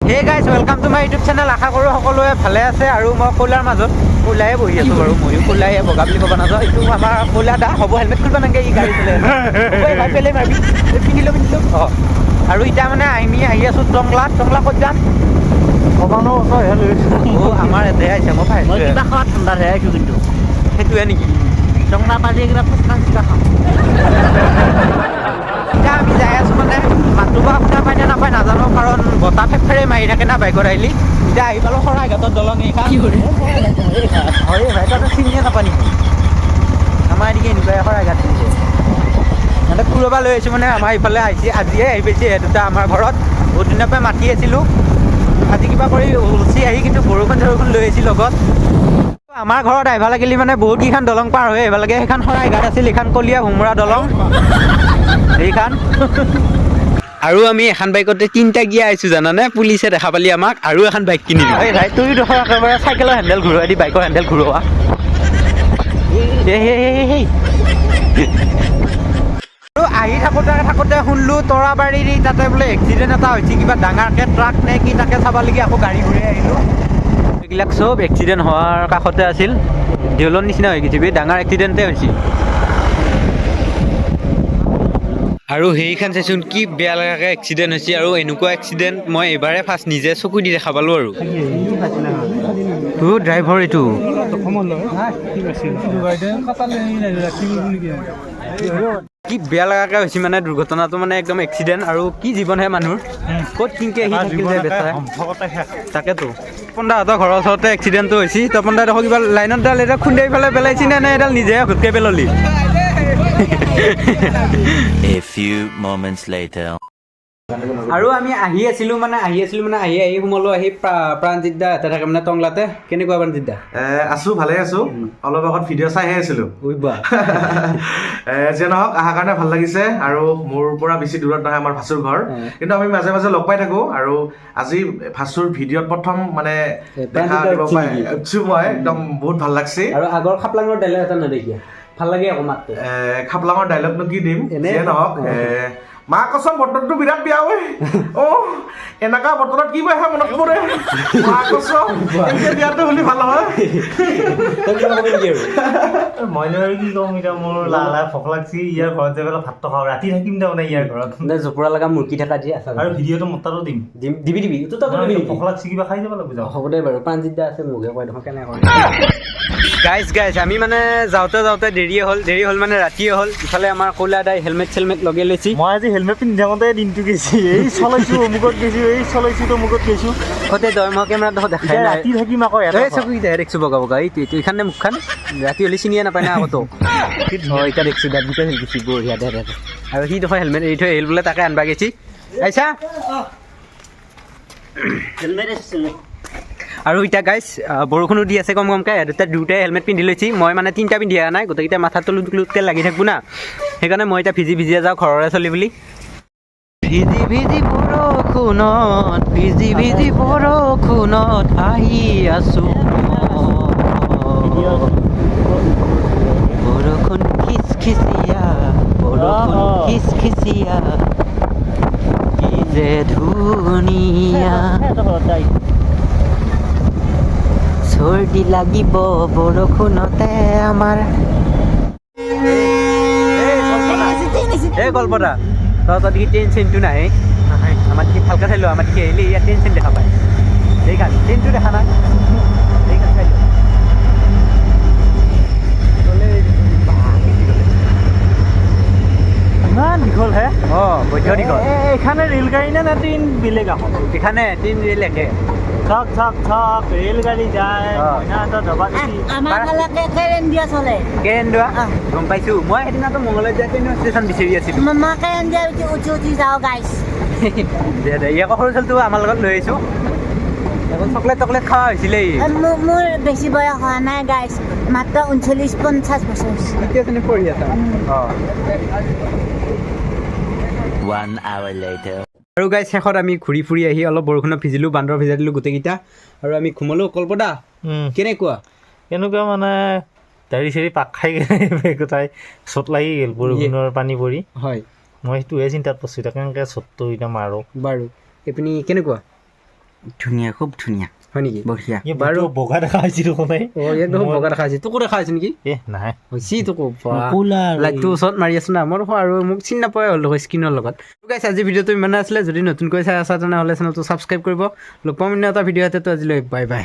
হে guys welcome to my YouTube channel. আশা কৰোঁ সকলোৱে ভালে আছে আৰু মই কয়লাৰ মাজত কয়লায়ে বহি আছোঁ বাৰু। ময়ো কয়লায়ে বগা বুলি ক'ব নাযাওঁ। এইটো আমাৰ কয়লা দা হ'ব। হেলমেট খুলিব নালাগে, ই গাড়ী চলাই ভাই পেলাই মাৰিবি পিন্ধিলোঁ অঁ। আৰু এতিয়া মানে আমি আহি আছোঁ টংলা ক'ত যাম ভবানো আমাৰ ইয়াতে আহিছে। মই পাইছোঁ কিবা খোৱা ঠাণ্ডাহে আহিছোঁ কিন্তু সেইটোৱে নেকি টংলা পাৰি কিবা ফুচকা চুচকা খাওঁ। এতিয়া আমি যাই আছোঁ মানে মাতটো বা শুনা পাই নে নাপায় নাজানো, কাৰণ বতাহ ফেফেৰে মাৰি থাকে না বাইকত আহিলি। এতিয়া আহি পালোঁ শৰাইঘাটৰ দলং এইখন হয় ভাই, তাতে চিনিয়ে নাপায় নেকি? আমাৰ এদিকে এনেকুৱাই শৰাইঘাট দিছে সিহঁতে ফুৰিব লৈ আহিছোঁ মানে। আমাৰ ইফালে আহিছে, আজিয়ে আহি পাইছে দুটা আমাৰ ঘৰত। বহুত দিনৰ পৰা মাতি আছিলোঁ, আজি কিবা কৰি উচি আহি কিন্তু বৰষুণ লৈ আহিছিল লগত। আমাৰ ঘৰত আহিব লাগিলে মানে বহুত কেইখন দলং পাৰ হৈ আহিব লাগে। সেইখন শৰাইঘাট আছিল, এইখন কলীয়া ভোমোৰা দলং এইখন। আৰু আমি এখন বাইকতে 3টা গিয়া আহিছোঁ জানানে? পুলিচে দেখা পালি আমাক আৰু এখন বাইক কিনিলোঁ। এই ভাই তুই দেখোন একেবাৰে চাইকেলৰ হেণ্ডেল ঘূৰোৱাই দি বাইকৰ হেণ্ডেল ঘূৰোৱা। আৰু আহি থাকোঁতে শুনিলোঁ তৰাবাৰীৰ তাতে বোলে এক্সিডেণ্ট এটা হৈছে, কিবা ডাঙৰকৈ ট্ৰাক নে কি তাকে চাবলগীয়া। আকৌ গাড়ী ঘূৰাই আহিলোঁ। এইবিলাক চব এক্সিডেণ্ট হোৱাৰ কাষতে আছিল। দেউলৰ নিচিনা হৈ গৈছে, ডাঙৰ এক্সিডেণ্টে হৈছে। আৰু সেইখন চাইচোন কি বেয়া লগাকৈ এক্সিডেণ্ট হৈছে। আৰু এনেকুৱা এক্সিডেণ্ট মই এইবাৰে ফাৰ্ষ্ট নিজে চকু দি দেখা পালোঁ। আৰু ড্ৰাইভাৰ এইটো কি বেয়া লগাকৈ হৈছে মানে দুৰ্ঘটনাটো, মানে একদম এক্সিডেণ্ট। আৰু কি জীৱনহে মানুহৰ, ক'ত কিনকে আহি থাকিল যে বেচাই। তাকেতো তপনদাহঁতৰ ঘৰৰ ওচৰতে এক্সিডেণ্টটো হৈছে। তপনদাই দেখোন কিবা লাইনত ডাল এডাল খুন্দাই পেলাই পেলাইছি নে এডাল নিজে ঘুটকে পেললি। A few moments later. আৰু আমি আহি আছিলোঁ মানে আহি সোমালোঁ। আহি প্ৰাণজিৎ দা এটা থাকে মানে টংলাতে। কেনেকুৱা প্ৰাণজিৎ দা? আছোঁ, ভালে আছোঁ। অলপ আগত ভিডিঅ' চাইহে আছিলোঁ। যে নহওক, অহাৰ কাৰণে ভাল লাগিছে। আৰু মোৰ পৰা বেছি দূৰত নহয় আমাৰ ভাচুৰ ঘৰ, কিন্তু আমি মাজে মাজে লগ পাই থাকোঁ। আৰু আজি ভাচুৰ ভিডিঅ'ত প্ৰথম মানে দেখা দিব পাইছোঁ মই, একদম বহুত ভাল লাগছে। আৰু আগৰ খাপলাঙৰ ডাইলগ এটা নেদেখিয়া ভাল লাগে আকৌ মাতটো। খাপলাঙৰ ডাইলগনো কি দিম, যে নহওক। মা কচম বতৰটো বিৰাট বেয়া ঐ। এনেকা বতৰত কি বেয়া মনত পৰে। মা কচম এনেকে বিয়াটো হ'লে ভাল হয়। মই কি ক'ম এতিয়া, মোৰ লাহে ভোক লাগছি। ইয়াৰ ঘৰত যাই পেলাই ভাতটো খাওঁ, ৰাতি থাকিম তাৰমানে ইয়াৰ ঘৰত। জোপোৰা লগা মুৰ্গী থকা দিয়ে আছে। আৰু ভিডিঅ'টো মতাটো দিম দিবি ভোক লাগছি, কিবা খাই যাব লাগিব। হ'ব দে বাৰু। প্ৰাণজিৎ দা আছে, মুখে কয় দেখোন কেনেকৈ গাইজ আমি মানে যাওঁতে দেৰি হ'ল মানে ৰাতিয়ে হ'ল। ইফালে আমাৰ কয়লা দাই হেলমেট লগাই লৈছি। মই আজি হেলমেট পিন্ধি থাকোঁতে দিনটো গৈছি। এই চলাইছোঁ অমুকত গৈছোঁ, এই চলাইছোঁ তমুকত গৈছোঁ। সতে তই মই কেমেৰাত দেখোন দেখাই নাই। ৰাতি থাকিম আকৌ চকুকেইটা দেখিছোঁ বগা এইটো এইখানে মুখখন ৰাতি হ'লে চিনিয়ে নাপায় না আগতো। এতিয়া দেখিছোঁ দাঁতকেইটা হেলগিছি বঢ়িয়া দে। আৰু সি দেখোন হেলমেট এৰি থৈ আহিল বোলে, তাকে আনবা গেছি। আহিছা আৰু এতিয়া গাইজ বৰষুণো দি আছে কমকৈ। দুটাই হেলমেট পিন্ধি লৈছি। মই মানে 3টা পিন্ধি অহা নাই, গোটেইকেইটা মাথাত তলুতকৈ লাগি থাকবোঁ না। সেইকাৰণে মই এতিয়া ভিজিয়ে যাওঁ ঘৰৰে চলি বুলি। ভিজি বৰষুণত আহি আছোঁ। বৰষুণ খিচখিচিয়া কি যে ধুনীয়া। চৰ্দি লাগিব বৰষুণতে আমাৰ। এই কল্পনা তহঁতৰ ট্ৰেইন চেইনটো নাহে। আমাৰ দেখি ভালকৈ চাই ল, আমাৰ দেখি আহিলে ইয়াত ট্ৰেইন চেইন দেখা পায়। সেইকাৰণে ট্ৰেইনটো দেখা নাই, সেইকাৰণে চাই ল। ইমান দীঘল হে। বৈধ্য দীঘল। এইখানে ৰেলগাড়ী নে ট্ৰেইন বেলেগ আকৌ? এখানে ট্ৰেইন ৰেল একে। থাক ৰেলগাড়ী যায়। কেৰেণ্ডুৱা গম পাইছোঁ। মই সেইদিনাতো মঙলদৈ যায় ট্ৰেইনৰ ষ্টেচন বিচাৰি আছিলোঁ। দে ইয়াক সৰু চলটো আমাৰ লগত লৈ আহিছোঁ। এখন চকলেট খোৱা হৈছিলে। মোৰ বেছি বয়স হোৱা নাই গাইছ, মাত্ৰ 39-50 বছৰ। এতিয়া তুমি পঢ়ি আছা। 1 hour later. আৰু গাইজ শেষত আমি ঘূৰি ফুৰি আহি অলপ বৰষুণত ভিজিলোঁ, বান্দৰ ভিজাই দিলোঁ গোটেইকেইটা। আৰু আমি ঘুমালোঁ। কল্পদা কেনেকুৱা মানে দাড়ি চাৰি পাক খাই গোটাই চট লাগি গ'ল বৰষুণৰ পানী পৰি। হয়, মই সেইটোহে চিন্তাত পৰিছোঁ, কেনেকৈ চটটো এতিয়া মাৰোঁ বাৰু। এইপিনি কেনেকুৱা? ধুনীয়া খুব ধুনীয়া হয় নেকি বঢ়িয়া বাৰু বগা দেখা হৈছে দেখোন এই ইয়াক দেখোন বগা দেখা হৈছে তোকো দেখা হৈছে নেকি নাই হৈছে তোকো ক'লা লাইটটো ওচৰত মাৰি আছো না মই দেখোন আৰু মোক চিনি নাপায় হ'ল দেখোন স্ক্ৰীণৰ লগত গাইছ আজি ভিডিঅ'টো ইমানে আছিলে যদি নতুনকৈ চাই আছা তেনেহ'লে চেনেলটো ছাবস্ক্ৰাইব কৰিব লগ পাম অন্য এটা ভিডিঅ' এটা আজিলৈ বাই বাই